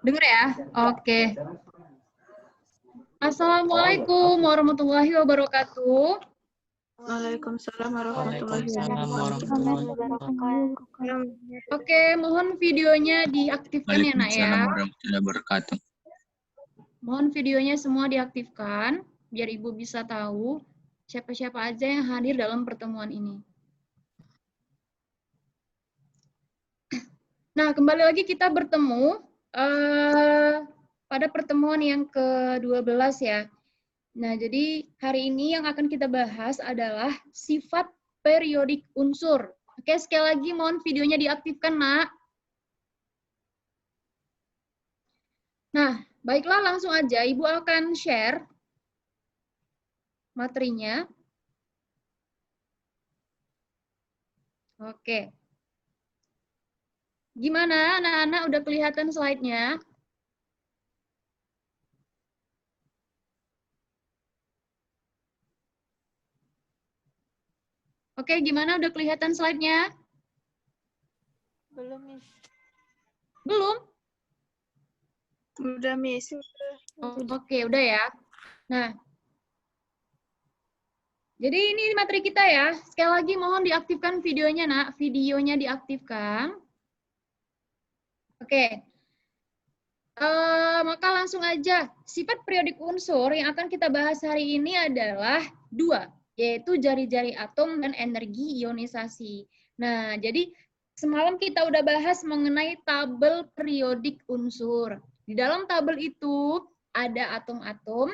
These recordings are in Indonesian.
Dengar ya? Oke. Assalamualaikum warahmatullahi wabarakatuh. Waalaikumsalam warahmatullahi Waalaikumsalam wabarakatuh. warahmatullahi wabarakatuh. Oke, mohon videonya diaktifkan ya, Nak ya. Waalaikumsalam warahmatullahi wabarakatuh. Mohon videonya semua diaktifkan, biar Ibu bisa tahu siapa-siapa aja yang hadir dalam pertemuan ini. Nah, kembali lagi kita bertemu pada pertemuan yang ke-12 ya. Nah, jadi hari ini yang akan kita bahas adalah sifat periodik unsur. Oke, sekali lagi mohon videonya diaktifkan, Nak. Nah, baiklah langsung aja Ibu akan share materinya. Oke. Gimana anak-anak udah kelihatan slide-nya? Oke, gimana udah kelihatan slide-nya? Belum, Miss. Belum? Udah, Miss. Oke, udah ya. Nah, jadi ini materi kita ya. Sekali lagi mohon diaktifkan videonya, Nak. Videonya diaktifkan. Oke. Maka langsung aja. Sifat periodik unsur yang akan kita bahas hari ini adalah dua, yaitu jari-jari atom dan energi ionisasi. Nah, jadi semalam kita udah bahas mengenai tabel periodik unsur. Di dalam tabel itu ada atom-atom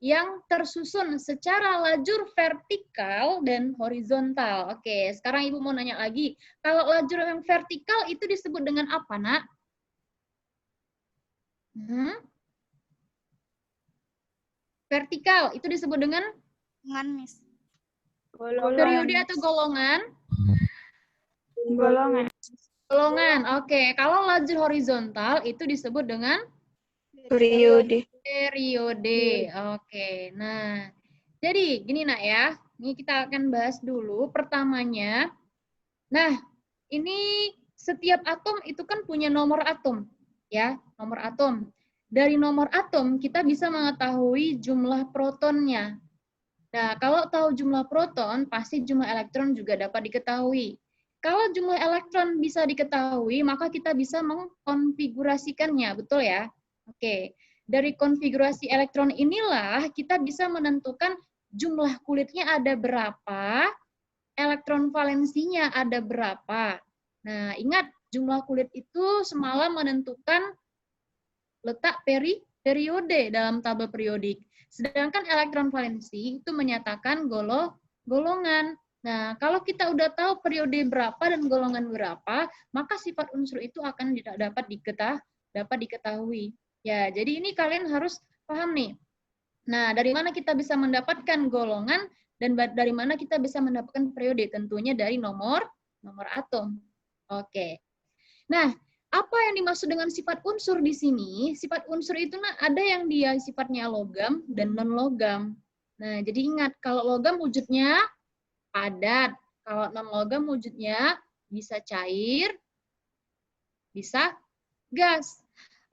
yang tersusun secara lajur vertikal dan horizontal. Oke, sekarang Ibu mau nanya lagi. Kalau lajur yang vertikal itu disebut dengan apa, Nak? Vertikal itu disebut dengan Miss. periode atau golongan? Golongan. Golongan. Oke, kalau lajur horizontal itu disebut dengan Periode. periode. Oke. Nah, jadi gini Nak ya. Ini kita akan bahas dulu pertamanya. Nah, ini setiap atom itu kan punya nomor atom, ya, nomor atom. Dari nomor atom kita bisa mengetahui jumlah protonnya. Nah, kalau tahu jumlah proton, pasti jumlah elektron juga dapat diketahui. Kalau jumlah elektron bisa diketahui, maka kita bisa mengkonfigurasikannya, betul ya? Oke, dari konfigurasi elektron inilah kita bisa menentukan jumlah kulitnya ada berapa, elektron valensinya ada berapa. Nah, ingat jumlah kulit itu semalam menentukan letak periode dalam tabel periodik. Sedangkan elektron valensi itu menyatakan golongan. Nah, kalau kita udah tahu periode berapa dan golongan berapa, maka sifat unsur itu akan dapat diketahui. Ya, jadi ini kalian harus paham nih. Nah, dari mana kita bisa mendapatkan golongan dan dari mana kita bisa mendapatkan periode? Tentunya dari nomor atom. Oke. Nah, apa yang dimaksud dengan sifat unsur di sini? Sifat unsur itu ada yang dia sifatnya logam dan non-logam. Nah, jadi ingat, kalau logam wujudnya padat, kalau non-logam wujudnya bisa cair, bisa gas.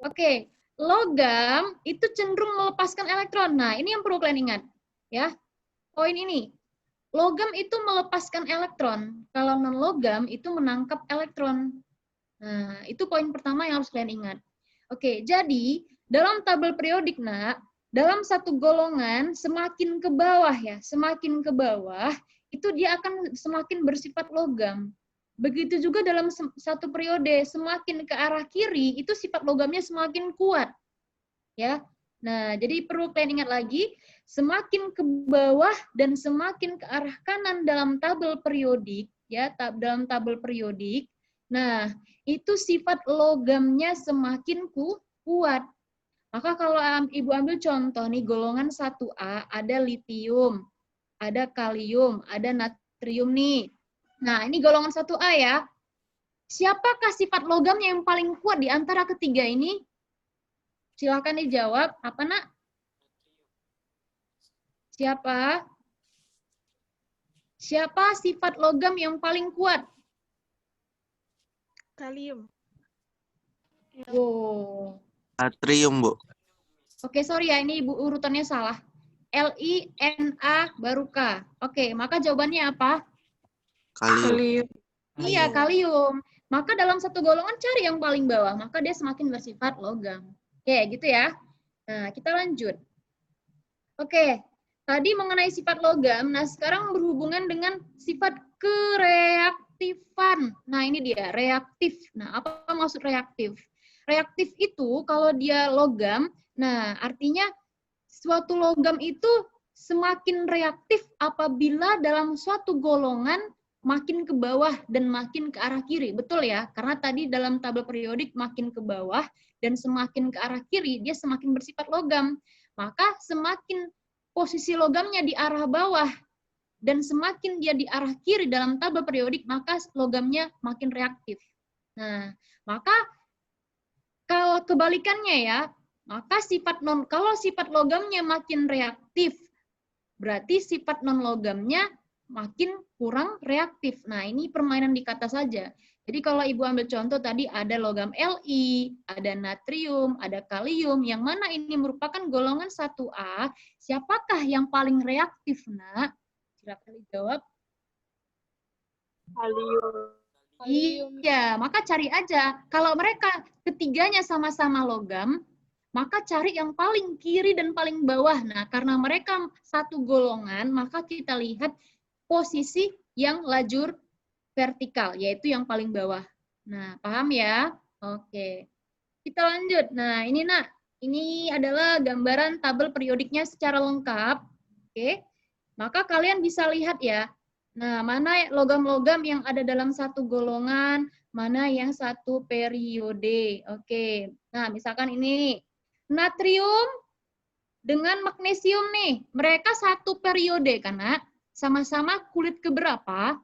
Oke, logam itu cenderung melepaskan elektron. Nah, ini yang perlu kalian ingat. Ya, poin ini. Logam itu melepaskan elektron. Kalau non-logam itu menangkap elektron. Nah, itu poin pertama yang harus kalian ingat. Oke, jadi dalam tabel periodik, Nak, dalam satu golongan semakin ke bawah ya, semakin ke bawah, itu dia akan semakin bersifat logam. Begitu juga dalam satu periode, semakin ke arah kiri, itu sifat logamnya semakin kuat. Ya. Nah, jadi perlu kalian ingat lagi, semakin ke bawah dan semakin ke arah kanan dalam tabel periodik, ya, dalam tabel periodik. Nah, itu sifat logamnya semakin kuat. Maka kalau Ibu ambil contoh nih, golongan 1A ada litium, ada kalium, ada natrium nih. Nah, ini golongan 1A ya. Siapakah sifat logamnya yang paling kuat di antara ketiga ini? Silakan dijawab. Apa, Nak? Siapa? Siapa sifat logam yang paling kuat? Kalium. Wow. Natrium, Bu. Oke, sorry ya, ini Ibu urutannya salah. L-I-N-A baru K. Oke, maka jawabannya apa? Kalium. Kalium. Iya, kalium. Maka dalam satu golongan cari yang paling bawah, maka dia semakin bersifat logam. Oke, gitu ya. Nah, kita lanjut. Oke, tadi mengenai sifat logam, nah sekarang berhubungan dengan sifat kereaktifan. Nah, ini dia, reaktif. Nah, apa maksud reaktif? Reaktif itu kalau dia logam, nah artinya suatu logam itu semakin reaktif apabila dalam suatu golongan makin ke bawah dan makin ke arah kiri. Betul ya? Karena tadi dalam tabel periodik makin ke bawah dan semakin ke arah kiri, dia semakin bersifat logam. Maka semakin posisi logamnya di arah bawah dan semakin dia di arah kiri dalam tabel periodik, maka logamnya makin reaktif. Nah, maka kalau kebalikannya ya, maka kalau sifat logamnya makin reaktif, berarti sifat non logamnya makin kurang reaktif. Nah, ini permainan di kata saja. Jadi kalau Ibu ambil contoh tadi ada logam Li, ada natrium, ada kalium, yang mana ini merupakan golongan 1A, siapakah yang paling reaktif, Nak? Silakan dijawab. Kalium. Iya, maka cari aja. Kalau mereka ketiganya sama-sama logam, maka cari yang paling kiri dan paling bawah. Nah, karena mereka satu golongan, maka kita lihat posisi yang lajur vertikal, yaitu yang paling bawah. Nah, paham ya? Oke. Kita lanjut. Nah, ini Nak, ini adalah gambaran tabel periodiknya secara lengkap. Oke. Maka kalian bisa lihat ya. Nah, mana logam-logam yang ada dalam satu golongan, mana yang satu periode. Oke. Nah, misalkan ini natrium dengan magnesium nih. Mereka satu periode karena sama-sama kulit keberapa?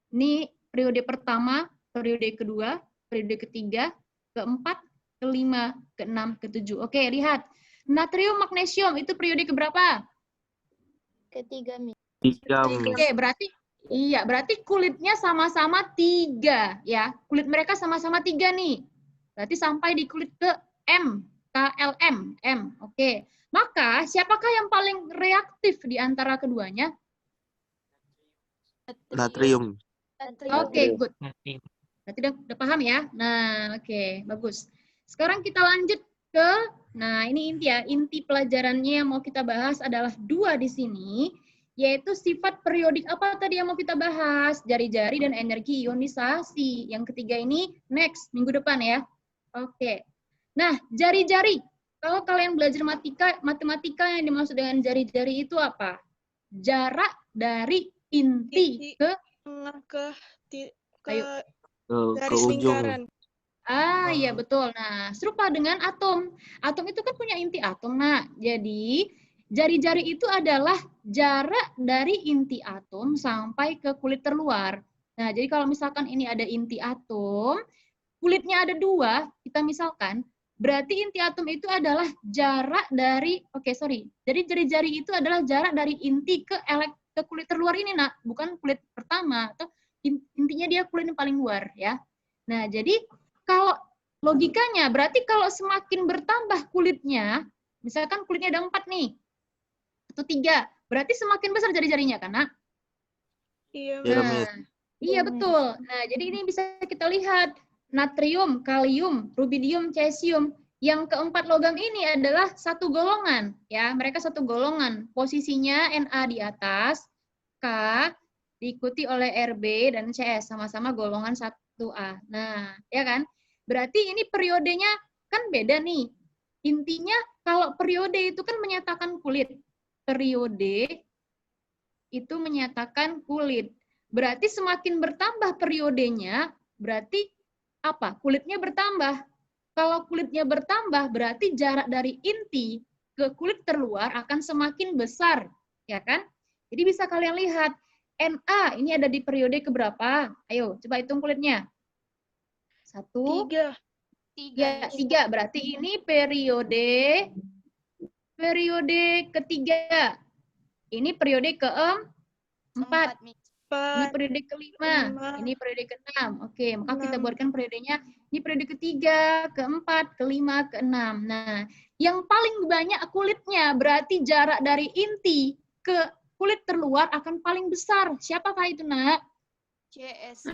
Ini periode pertama, periode kedua, periode ketiga, keempat, kelima, keenam, ketujuh. Oke, lihat. Natrium magnesium itu periode keberapa? Ketiga, Mi. 3, Mi. Oke, berarti kulitnya sama-sama 3 ya. Kulit mereka sama-sama 3 nih. Berarti sampai di kulit ke M, KLM, M. Oke. Maka siapakah yang paling reaktif di antara keduanya? Natrium. Oke, good. Berarti udah paham ya? Nah, oke, bagus. Sekarang kita lanjut ke, nah ini inti pelajarannya yang mau kita bahas adalah 2 di sini, yaitu sifat periodik apa tadi yang mau kita bahas? Jari-jari dan energi ionisasi. Yang ketiga ini next, minggu depan ya. Oke. Nah, jari-jari. Kalau kalian belajar matematika yang dimaksud dengan jari-jari itu apa? Jarak dari inti ke Ke ujung. Iya betul. Nah, serupa dengan atom. Atom itu kan punya inti atom, Nah. Jadi, jari-jari itu adalah jarak dari inti atom sampai ke kulit terluar. Nah, jadi kalau misalkan ini ada inti atom, kulitnya ada 2, kita misalkan, berarti inti atom itu adalah jarak dari, jadi jari-jari itu adalah jarak dari inti ke kulit terluar ini, Nak. Bukan kulit pertama, atau intinya dia kulit yang paling luar, ya. Nah, jadi kalau logikanya, berarti kalau semakin bertambah kulitnya, misalkan kulitnya ada 4 nih, atau 3, berarti semakin besar jari-jarinya, kan, Nak? Iya, Nah, iya betul. Nah, jadi ini bisa kita lihat natrium, kalium, rubidium, cesium. Yang keempat logam ini adalah satu golongan, ya. Mereka satu golongan. Posisinya Na di atas, K diikuti oleh Rb dan Cs, sama-sama golongan 1A. Nah, ya kan? Berarti ini periodenya kan beda nih. Intinya kalau periode itu kan menyatakan kulit. Periode itu menyatakan kulit. Berarti semakin bertambah periodenya, berarti apa? Kulitnya bertambah. Kalau kulitnya bertambah, berarti jarak dari inti ke kulit terluar akan semakin besar, ya kan? Jadi bisa kalian lihat, Na ini ada di periode keberapa? Ayo, coba hitung kulitnya. 1, 3. Ya, 3. Berarti ini periode ketiga. Ini periode keempat. Ini periode kelima. Ini periode keenam. Oke, maka kita buatkan periodenya. Ini periode ketiga, keempat, kelima, keenam. Nah, yang paling banyak kulitnya berarti jarak dari inti ke kulit terluar akan paling besar. Siapakah itu, Nak? CS.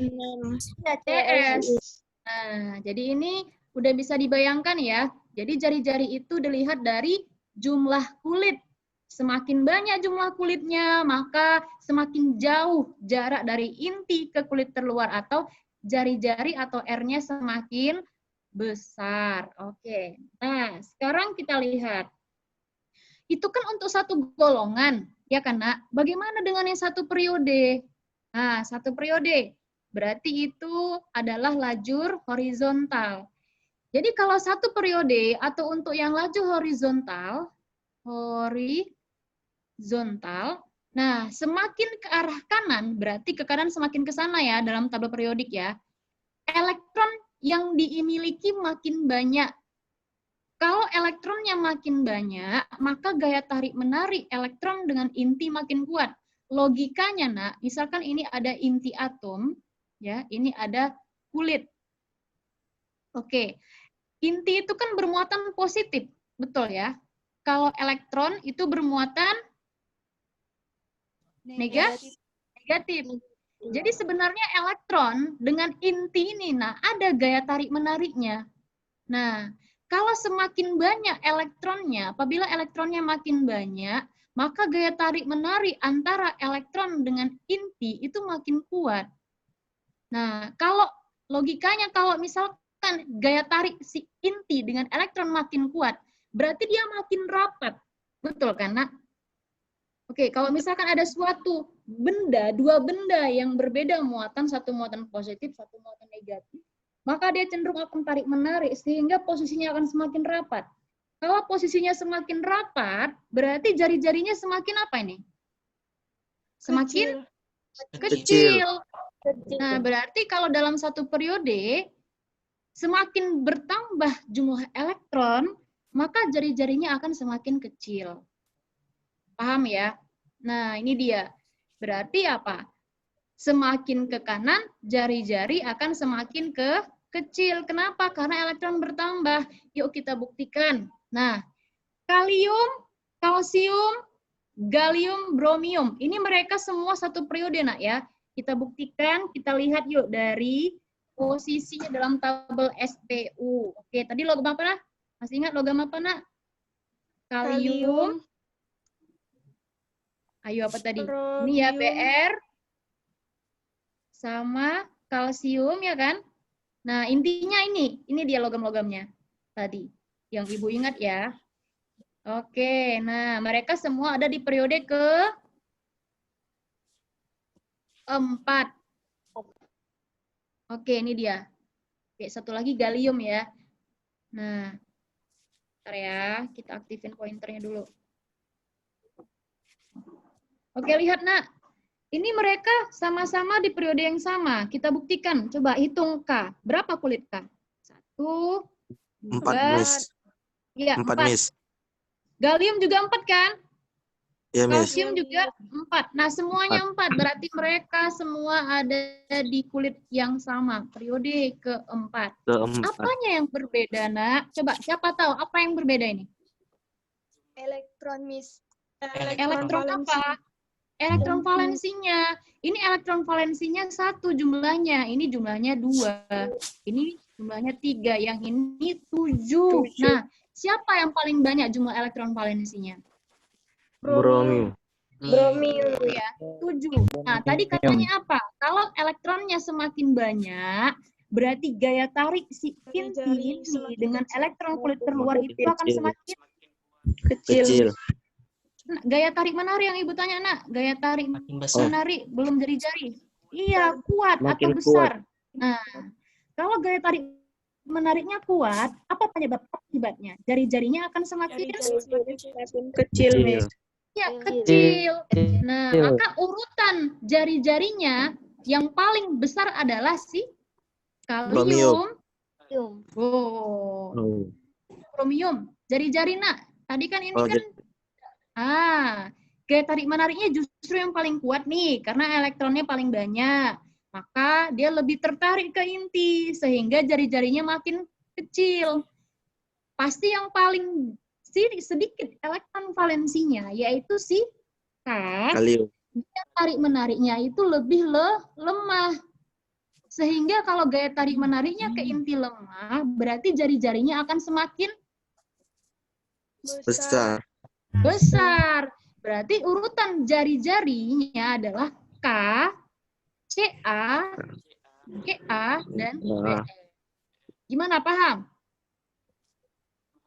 CS. Nah, jadi ini udah bisa dibayangkan ya. Jadi jari-jari itu dilihat dari jumlah kulit. Semakin banyak jumlah kulitnya, maka semakin jauh jarak dari inti ke kulit terluar atau jari-jari atau R-nya semakin besar. Oke. Nah, sekarang kita lihat. Itu kan untuk satu golongan, ya kan, Nak? Bagaimana dengan yang satu periode? Nah, satu periode. Berarti itu adalah lajur horizontal. Jadi kalau satu periode atau untuk yang lajur horizontal, nah semakin ke arah kanan, berarti ke kanan semakin ke sana ya dalam tabel periodik ya. Elektron yang dimiliki makin banyak. Kalau elektronnya makin banyak, maka gaya tarik-menarik elektron dengan inti makin kuat. Logikanya, Nak, misalkan ini ada inti atom, ya, ini ada kulit. Oke, inti itu kan bermuatan positif, betul ya? Kalau elektron itu bermuatan negatif. Jadi sebenarnya elektron dengan inti ini, nah, ada gaya tarik-menariknya. Nah, kalau semakin banyak elektronnya, apabila elektronnya makin banyak, maka gaya tarik-menarik antara elektron dengan inti itu makin kuat. Nah, kalau logikanya kalau misalkan gaya tarik si inti dengan elektron makin kuat, berarti dia makin rapat. Betul kan, Nak? Oke, kalau misalkan ada suatu benda, dua benda yang berbeda muatan, satu muatan positif, satu muatan negatif, maka dia cenderung akan tarik-menarik sehingga posisinya akan semakin rapat. Kalau posisinya semakin rapat, berarti jari-jarinya semakin apa ini? Semakin kecil. Nah, berarti kalau dalam satu periode, semakin bertambah jumlah elektron, maka jari-jarinya akan semakin kecil. Paham ya? Nah, ini dia. Berarti apa? Semakin ke kanan, jari-jari akan semakin kecil. Kenapa? Karena elektron bertambah. Yuk kita buktikan. Nah, kalium, kalsium, gallium, bromium. Ini mereka semua satu periode, Nak ya. Kita buktikan, kita lihat yuk dari posisinya dalam tabel SPU. Oke, tadi logam apa, Nak? Masih ingat logam apa, Nak? Kalium. Ayo apa tadi? Ini ya Br sama kalsium ya kan? Nah, intinya ini dia logam-logamnya tadi. Yang Ibu ingat ya. Oke, nah mereka semua ada di periode ke-4. Oke, ini dia. Oke, satu lagi gallium ya. Nah, bentar ya, kita aktifin pointernya dulu. Oke, lihat, Nak. Ini mereka sama-sama di periode yang sama. Kita buktikan. Coba hitung K. Berapa kulit K? 1, 2, 4, Miss. Iya, 4, 4. Miss. Gallium juga 4 kan? Iya, Miss. Kalsium juga 4. Nah, semuanya 4. Berarti mereka semua ada di kulit yang sama. Periode ke-4. Apanya yang berbeda, Nak? Coba, siapa tahu apa yang berbeda ini? Elektron, Miss. Elektron apa? Elektron valensinya. Ini elektron valensinya 1 jumlahnya. Ini jumlahnya 2. Ini jumlahnya 3. Yang ini 7. Nah, siapa yang paling banyak jumlah elektron valensinya? Bromium. Bromium. Ya, 7. Nah, tadi katanya apa? Kalau elektronnya semakin banyak, berarti gaya tarik si inti ini dengan elektron kulit terluar itu akan semakin Kecil. Nah, gaya tarik menarik yang Ibu tanya, Nak. Gaya tarik menarik belum jari-jari. Iya, kuat atau besar. Nah, kalau gaya tarik menariknya kuat, apa akibatnya? Jari-jarinya akan semakin Kecil, Miss. Ya, kecil. Nah, maka urutan jari-jarinya yang paling besar adalah si kalium. Oh. Bromium. Jari-jari, Nak. Tadi kan ini kan gaya tarik menariknya justru yang paling kuat nih, karena elektronnya paling banyak. Maka dia lebih tertarik ke inti, sehingga jari-jarinya makin kecil. Pasti yang paling sedikit elektron valensinya, yaitu si Kalium. Gaya tarik menariknya itu lebih lemah. Sehingga kalau gaya tarik menariknya ke inti lemah, berarti jari-jarinya akan semakin besar. Berarti urutan jari-jarinya adalah K, CA, GA, dan BE. Gimana, paham?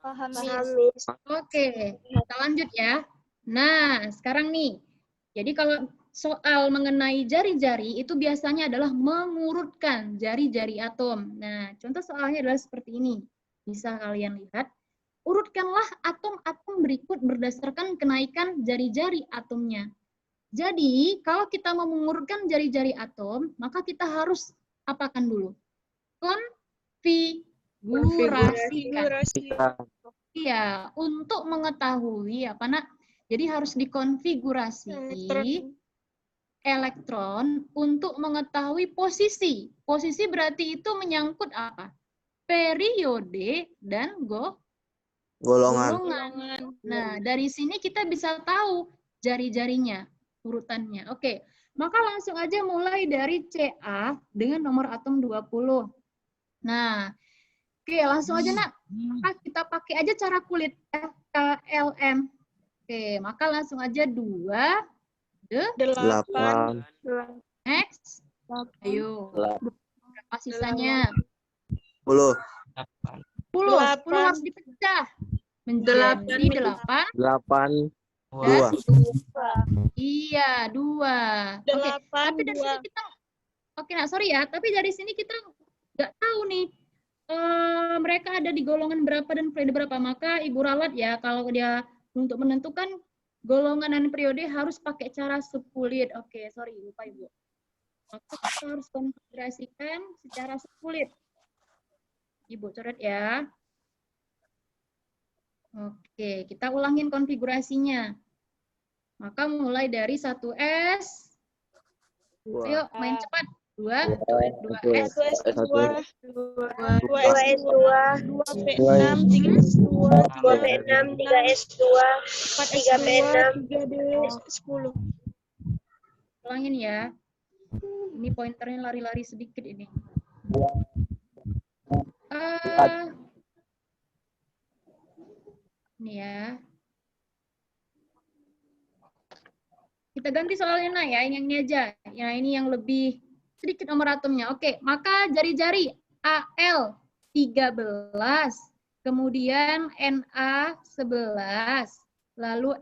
Paham, Miss. Oke, kita lanjut ya. Nah, sekarang nih. Jadi kalau soal mengenai jari-jari itu biasanya adalah mengurutkan jari-jari atom. Nah, contoh soalnya adalah seperti ini. Bisa kalian lihat. Urutkanlah atom-atom berikut berdasarkan kenaikan jari-jari atomnya. Jadi, kalau kita mau mengurutkan jari-jari atom, maka kita harus apakan dulu? Konfigurasikan. Iya, untuk mengetahui apa nak? Jadi harus dikonfigurasi elektron untuk mengetahui posisi. Posisi berarti itu menyangkut apa? Periode dan golongan. Nah, dari sini kita bisa tahu jari-jarinya, urutannya. Oke, maka langsung aja mulai dari Ca dengan nomor atom 20. Nah, oke, langsung aja nak. Maka kita pakai aja cara kulit FKLM. Oke, maka langsung aja 2, 8. Next. Ayo. Berapa sisanya? 10. 10 harus dipecah. Menjadi 8. 8. 2. Iya, 2. Oke, tapi dari sini kita sorry ya, tapi dari sini kita nggak tahu nih mereka ada di golongan berapa dan periode berapa. Maka Ibu ralat ya, kalau dia untuk menentukan golongan dan periode harus pakai cara sekulit. Oke, sorry, lupa Ibu. Maka kita harus konfigurasikan secara sekulit. Ibu coret ya. Oke, kita ulangin konfigurasinya. Maka mulai dari 1S. Ayo, main cepat. 2S, 2S2, 2S2, 2P6, 3S2, 2P6, 3S2, 3P6, 3D10. ulangin ya. Ini pointernya lari-lari sedikit ini. Ini ya. Kita ganti soalnya ya, yang ini aja. Ya, ini yang lebih sedikit nomor atomnya. Oke, maka jari-jari AL 13, kemudian Na 11, lalu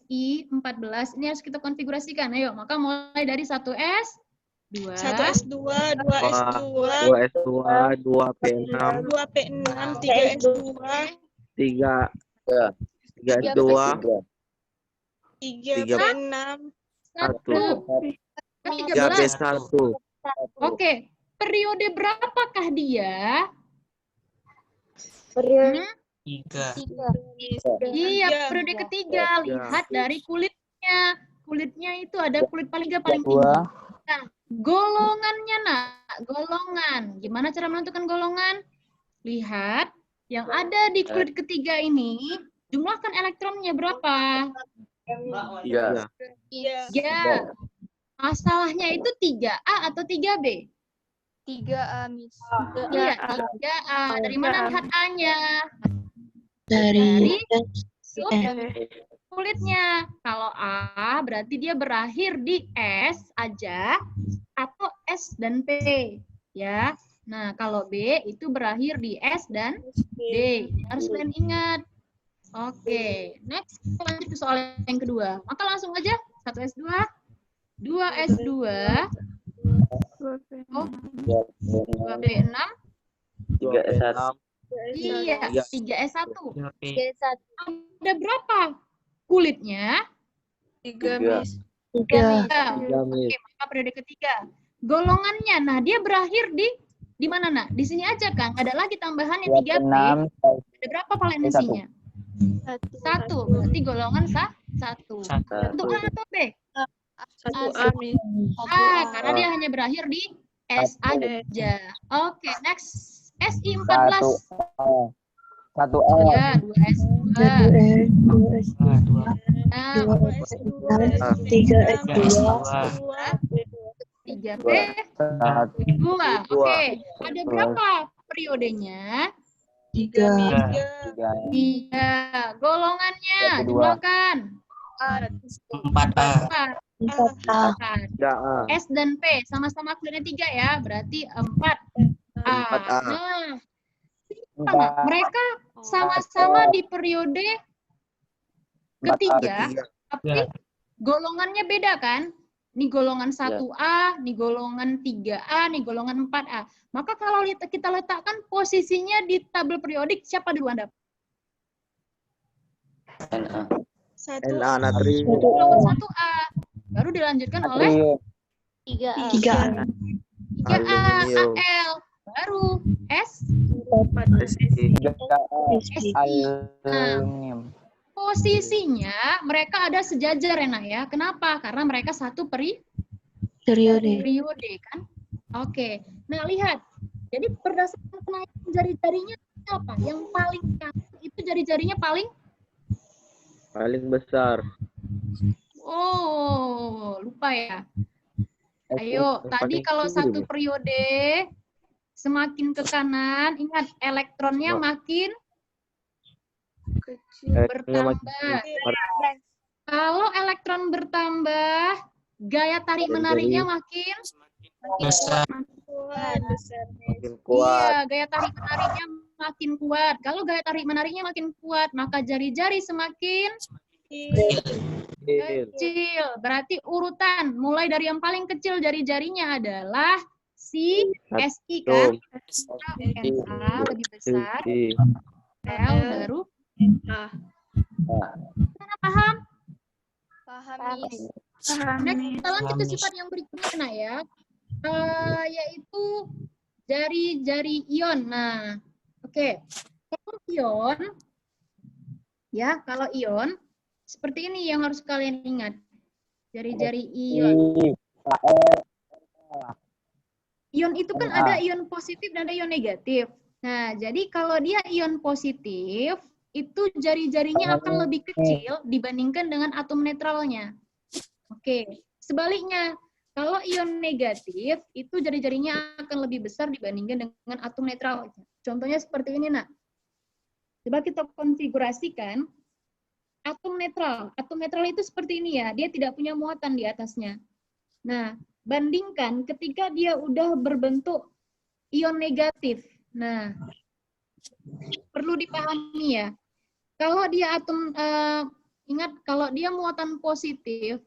Si 14. Ini harus kita konfigurasikan. Ayo, maka mulai dari 1S, 1S2, 2S2, 2S2, 2P6, 2P6, 3S2, 3S2, 3P6, 3P1. Oke, periode berapakah dia? periode 3. Iya, periode ketiga. Lihat dari kulitnya. Kulitnya itu ada kulit paling tinggi. Nah, golongannya nak, golongan. Gimana cara menentukan golongan? Lihat, yang ada di kulit ketiga ini, jumlahkan elektronnya berapa? 3. Ya. Masalahnya itu 3A atau 3B? 3A, Miss. Iya, 3A. Dari mana lihat A-nya? dari Sub kulitnya. Kalau A berarti dia berakhir di S aja atau S dan P, ya. Nah, kalau B itu berakhir di S dan D. Harus kalian ingat. Oke, next kita lanjut ke soal yang kedua. Maka langsung aja 1S2, 2S2, 2B6, 3S1. iya, 3S1. 3S1, Ada berapa kulitnya? 3, Miss. 3, 3, Miss. Oke, maka periode ketiga. Golongannya, nah dia berakhir di mana nak? Di sini aja kan, ada lagi tambahannya 3B. Ada berapa valensinya? 1. Berarti golongan Satu. Satu. Satu A atau B? Satu A. A, Miss. Karena dia hanya berakhir di S Satu. aja. Oke, next. SI 14. Satu Ya, 2S2. Nah, 3P, 2. Oke, ada berapa periodenya? 3, Miss. 3. Golongannya, Yang kedua. jumlahkan. 4A. 4. 3A. S dan P sama-sama kulitnya 3 ya, berarti 4A. 4A. Nah, sama. Mereka sama-sama di periode ketiga, tapi golongannya beda kan? Ini golongan 1A, ini golongan 3A, ini golongan 4A. Maka kalau kita letakkan posisinya di tabel periodik, siapa duluan dapat? NA. Satu NA natrium. Golongan 1A. Baru dilanjutkan oleh 3A. 3A, Aluminium. AL. Baru S. SI. Aluminium. Posisinya mereka ada sejajar ya, Nak ya. Kenapa? Karena mereka satu Periode. periode kan. Oke. Nah, lihat. Jadi berdasarkan kenaikan jari-jarinya apa? Yang paling itu jari-jarinya paling besar. Oh, lupa ya. Ayo, Yang tadi paling kalau kiri, satu Bu. periode semakin ke kanan, ingat elektronnya Oh. makin kecil. bertambah. Kalau elektron bertambah, gaya tarik menariknya makin Besar. Kuat. Makin kuat. Iya, gaya tarik menariknya makin kuat. Kalau gaya tarik menariknya makin kuat, maka jari-jari semakin kecil. Berarti urutan mulai dari yang paling kecil jari-jarinya adalah si SI kan? NA lebih besar, SI. L baru. Ah. Mana paham? Paham, Miss. Next, kita lanjut ke sifat yang berikutnya nah ya. Yaitu jari-jari ion. Nah, oke. Kalau ion, ya, kalau ion, seperti ini yang harus kalian ingat. Jari-jari ion. Ion itu kan ada ion positif dan ada ion negatif. Nah, jadi kalau dia ion positif, itu jari-jarinya akan lebih kecil dibandingkan dengan atom netralnya. Oke, sebaliknya, kalau ion negatif, itu jari-jarinya akan lebih besar dibandingkan dengan atom netral. Contohnya seperti ini, Nak. Coba kita konfigurasikan atom netral. Atom netral itu seperti ini ya, dia tidak punya muatan di atasnya. Nah, bandingkan ketika dia udah berbentuk ion negatif. Nah, perlu dipahami ya. Kalau dia atom, ingat kalau dia muatan positif,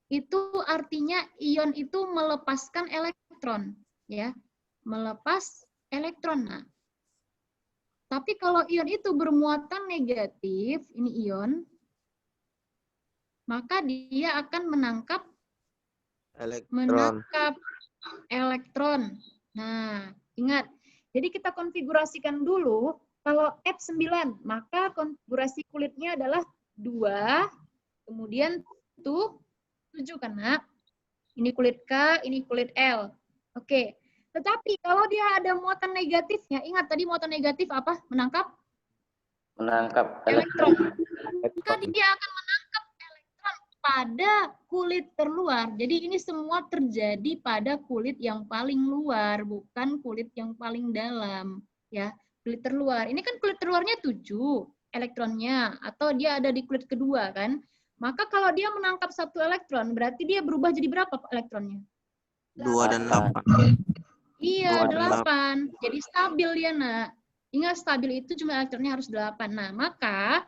itu artinya ion itu melepaskan elektron, ya, melepas elektron. Nah, tapi kalau ion itu bermuatan negatif, ini ion, maka dia akan menangkap elektron. Nah, ingat. Jadi kita konfigurasikan dulu, kalau F9, maka konfigurasi kulitnya adalah 2, kemudian 7 kan, Nak? Ini kulit K, ini kulit L. Oke. Tetapi kalau dia ada muatan negatifnya, ingat tadi muatan negatif apa? Menangkap elektron. Maka dia akan menangkap elektron pada kulit terluar. Jadi ini semua terjadi pada kulit yang paling luar, bukan kulit yang paling dalam. Ya, kulit terluar. Ini kan kulit terluarnya 7 elektronnya, atau dia ada di kulit kedua kan? Maka kalau dia menangkap 1 elektron, berarti dia berubah jadi berapa elektronnya? 2 dan 8. Iya, 2 dan 8. Jadi stabil dia, Nak. Ingat, stabil itu jumlah elektronnya harus 8. Nah, maka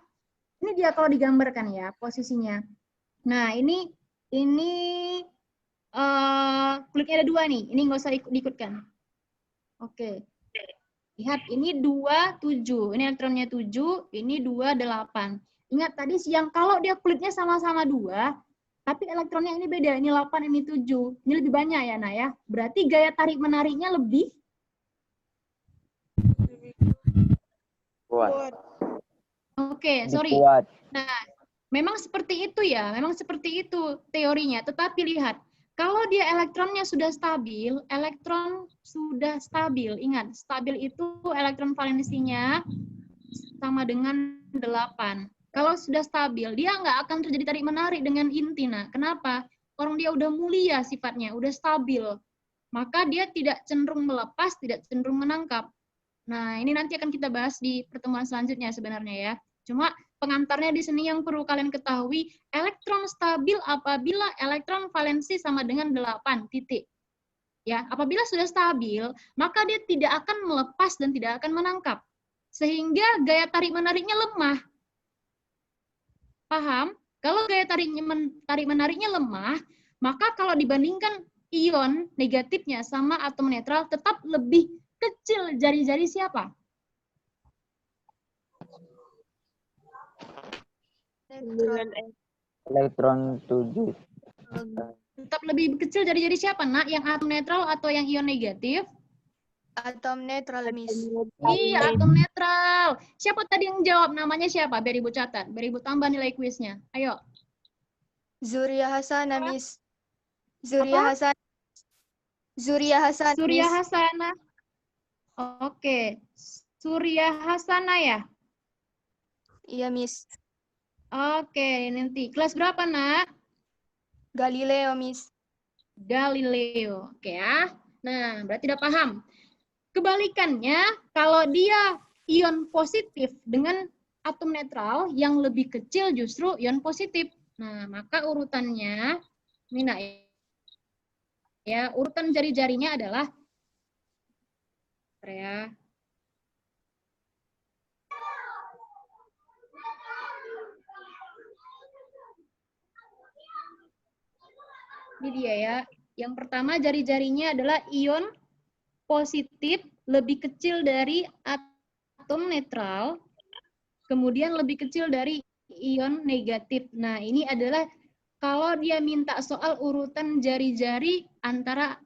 ini dia kalau digambarkan ya posisinya. Nah, ini kulitnya ada 2 nih. Ini nggak usah diikutkan. Oke. Lihat, ini 2, 7. Ini elektronnya 7, ini 2, 8. Ingat tadi yang kalau dia kulitnya sama-sama 2, tapi elektronnya ini beda. Ini 8, ini 7. Ini lebih banyak ya, Nak ya. Berarti gaya tarik menariknya lebih Kuat. Oke, sorry. Nah, Memang seperti itu ya, memang seperti itu teorinya. Tetapi lihat, kalau dia elektronnya sudah stabil, ingat, stabil itu elektron valensinya sama dengan 8. Kalau sudah stabil, dia nggak akan terjadi tarik-menarik dengan inti. Nah, kenapa? Orang dia udah mulia sifatnya, udah stabil. Maka dia tidak cenderung melepas, tidak cenderung menangkap. Nah, ini nanti akan kita bahas di pertemuan selanjutnya sebenarnya ya. Cuma pengantarnya di sini yang perlu kalian ketahui, elektron stabil apabila elektron valensi sama dengan 8, titik. Ya, apabila sudah stabil, maka dia tidak akan melepas dan tidak akan menangkap. Sehingga gaya tarik-menariknya lemah. Paham? Kalau gaya tarik-menariknya lemah, maka kalau dibandingkan ion negatifnya sama atom netral, tetap lebih kecil jari-jari siapa? Elektron 7. Tetap lebih kecil jari-jari siapa, Nak? Yang atom netral atau yang ion negatif? Atom netral, Miss. Iya, atom netral. Siapa tadi yang jawab? Namanya siapa? Biar Ibu catat. Biar Ibu tambah nilai kuisnya. Ayo. Zuria Hasana, Miss. Zuria Hasan. Zuria Hasan, Surya Miss. Hasana. Oke. Surya Hasana ya? Iya, Miss. Oke, nanti. Kelas berapa, Nak? Galileo, Miss. Galileo. Oke ya. Nah, berarti udah paham. Kebalikannya, kalau dia ion positif dengan atom netral yang lebih kecil justru ion positif. Nah, maka urutannya, ini Nak ya, urutan jari-jarinya adalah ya. Ini dia ya. Yang pertama jari-jarinya adalah ion positif lebih kecil dari atom netral, kemudian lebih kecil dari ion negatif. Nah, ini adalah kalau dia minta soal urutan jari-jari antara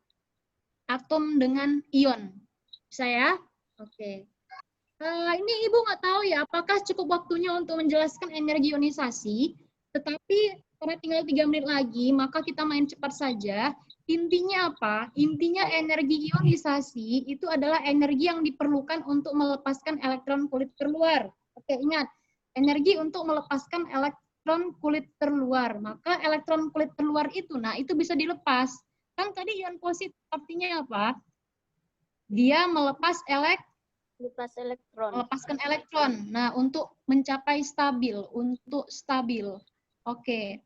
atom dengan ion. Bisa ya? Oke. Ini Ibu nggak tahu ya, apakah cukup waktunya untuk menjelaskan energi ionisasi, tetapi karena tinggal 3 menit lagi, maka kita main cepat saja. Intinya apa? Intinya energi ionisasi itu adalah energi yang diperlukan untuk melepaskan elektron kulit terluar. Oke, ingat. Energi untuk melepaskan elektron kulit terluar. Maka elektron kulit terluar itu, nah itu bisa dilepas. Kan tadi ion positif artinya apa? Dia melepaskan elektron. Melepaskan elektron. Nah, untuk mencapai stabil, Oke.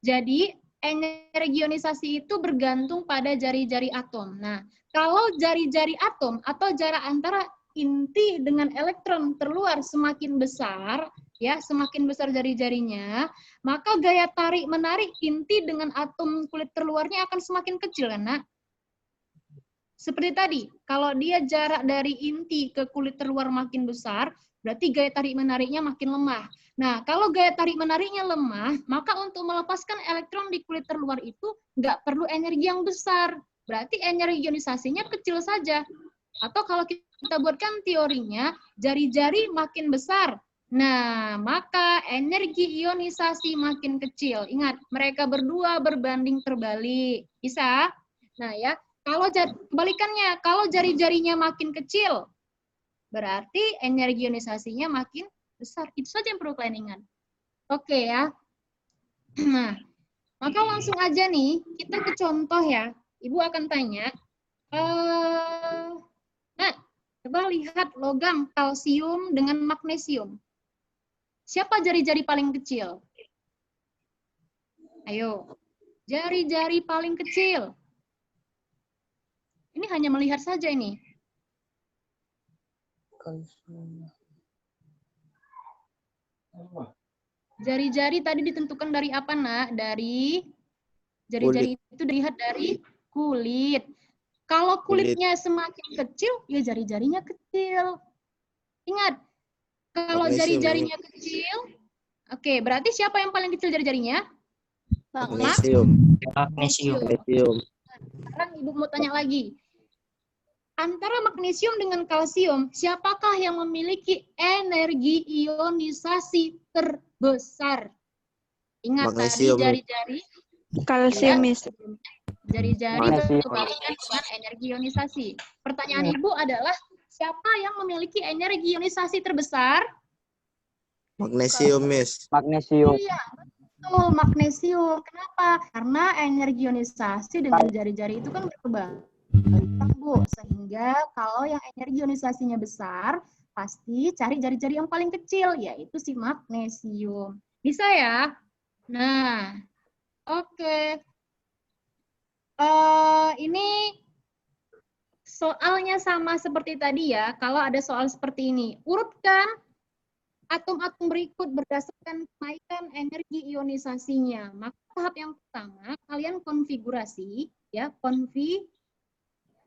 Jadi, energi ionisasi itu bergantung pada jari-jari atom. Nah, kalau jari-jari atom atau jarak antara inti dengan elektron terluar semakin besar, ya, semakin besar jari-jarinya, maka gaya tarik-menarik inti dengan atom kulit terluarnya akan semakin kecil, kan, Nak? Seperti tadi, kalau dia jarak dari inti ke kulit terluar makin besar, berarti gaya tarik-menariknya makin lemah. Nah, kalau gaya tarik-menariknya lemah, maka untuk melepaskan elektron di kulit terluar itu nggak perlu energi yang besar. Berarti energi ionisasinya kecil saja. Atau kalau kita buatkan teorinya, jari-jari makin besar. Nah, maka energi ionisasi makin kecil. Ingat, mereka berdua berbanding terbalik. Bisa? Nah, ya. Kalau kebalikannya, kalau jari-jarinya makin kecil, berarti energi ionisasinya makin besar. Itu saja yang perlu kalian ingat. Oke ya. Nah, maka langsung aja nih, kita ke contoh ya. Ibu akan tanya, nah, coba lihat logam kalsium dengan magnesium. Siapa jari-jari paling kecil? Ayo, jari-jari paling kecil. Ini hanya melihat saja ini. Jari-jari tadi ditentukan dari apa, Nak? Dari jari-jari itu dilihat dari kulit. Kalau kulitnya semakin kecil, ya jari-jarinya kecil. Ingat, kalau jari-jarinya kecil, oke, berarti siapa yang paling kecil jari-jarinya? Magnesium. Sekarang Ibu mau tanya lagi. Antara magnesium dengan kalsium, siapakah yang memiliki energi ionisasi terbesar? Ingat tadi Magnesium. jari-jari. Kalsium, Ya, Miss. jari-jari Magnesium. berkebalikan dengan energi ionisasi. Pertanyaan Ibu adalah, siapa yang memiliki energi ionisasi terbesar? Magnesium, Miss. Magnesium. Iya, betul, magnesium. Kenapa? Karena energi ionisasi dengan jari-jari itu kan berkebalikan, Bu. Sehingga kalau yang energi ionisasinya besar, pasti cari jari-jari yang paling kecil, yaitu si magnesium. Bisa ya? Nah, oke. Ini soalnya sama seperti tadi ya. Kalau ada soal seperti ini, urutkan atom-atom berikut berdasarkan kenaikan energi ionisasinya. Maka tahap yang pertama, kalian konfigurasi, ya,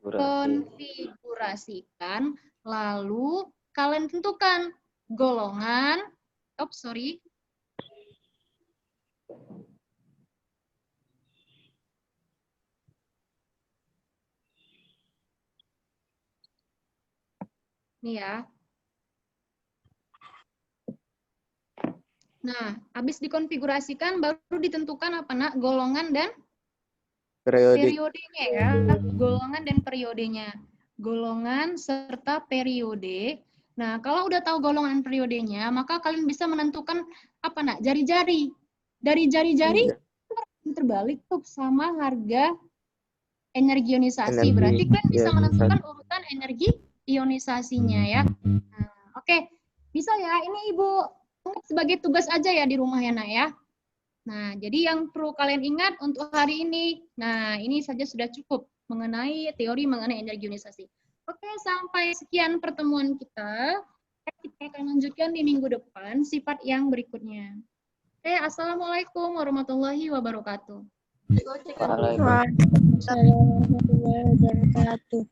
konfigurasikan, lalu kalian tentukan golongan, nih ya. Nah, habis dikonfigurasikan baru ditentukan apa nak? Golongan dan Periodik. periodenya ya. Golongan dan periodenya. Golongan serta periode. Nah, kalau udah tahu golongan periodenya, maka kalian bisa menentukan apa nak? Jari-jari. Dari jari-jari terbalik tuh sama harga energi ionisasi. Berarti kalian bisa menentukan urutan energi ionisasinya ya. Nah, oke. Bisa ya. Ini Ibu sebagai tugas aja ya di rumah ya nak ya. Nah, jadi yang perlu kalian ingat untuk hari ini, nah ini saja sudah cukup mengenai teori mengenai energi ionisasi. Oke, sampai sekian pertemuan kita. Kita akan lanjutkan di minggu depan sifat yang berikutnya. Oke, assalamualaikum warahmatullahi wabarakatuh. Waalaikumsalam. Assalamualaikum warahmatullahi wabarakatuh.